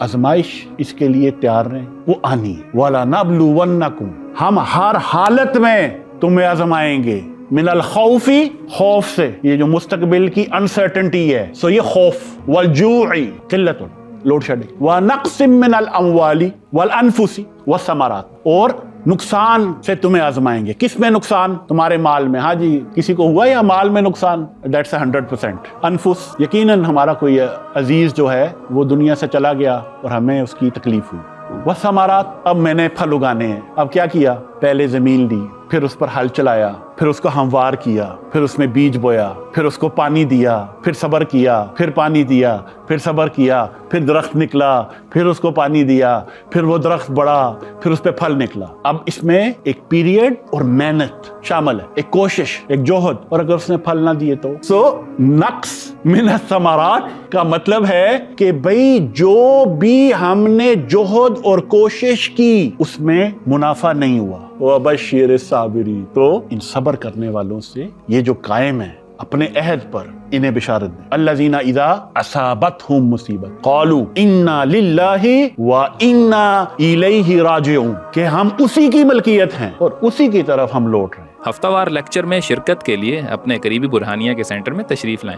आजमाइश इसके लिए तैयार रहें, वो आनी है। वाला नबलुवन्नकुम, हम हर हालत में तुम्हें आजमाएंगे। मिनल खौफी, खौफ से, ये जो मुस्तकबिल की अनसर्टेनिटी है, सो ये खौफ, वल जूई, किल्लतुन, लोड शेडिंग, व नक्सिम मिनल अमवाली वल अनफुसी व समरात, और नुकसान से तुम्हें आजमाएंगे। किस में नुकसान? तुम्हारे माल में। हाँ जी, किसी को हुआ या माल में नुकसान? दैट्स 100%। अनफुस, यकीनन हमारा कोई अजीज जो है वो दुनिया से चला गया और हमें उसकी तकलीफ हुई। वह समारात, अब मैंने फल उगाने हैं। अब क्या किया? पहले जमीन ली, फिर उस पर हल चलाया, फिर उसको हमवार किया, फिर उसमें बीज बोया, फिर उसको पानी दिया, फिर सब्र किया, फिर पानी दिया, फिर सब्र किया, फिर दरख्त निकला, फिर उसको पानी दिया, फिर वो दरख्त बढ़ा, फिर उस पर फल निकला। अब इसमें एक पीरियड और मेहनत शामिल है, एक कोशिश, एक जोहद, और अगर उसने फल ना दिए तो नक्स मिन समारात का मतलब है कि भाई जो भी हमने जोहद और कोशिश की उसमें मुनाफा नहीं हुआ। वबश्शिर साबिरीन, तो इन सब्र करने वालों से, ये जो कायम है अपने अहद पर, इन्हें बिशारत दें। अल्लज़ीना इज़ा असाबतहुम मुसीबत क़ालू इन्ना लिल्लाहि व इन्ना इलैहि राजिऊन, कि हम उसी की मलकियत हैं और उसी की तरफ हम लौट रहे हैं। हफ्तावार लेक्चर में शिरकत के लिए अपने करीबी बुरहानिया के सेंटर में तशरीफ लाएं।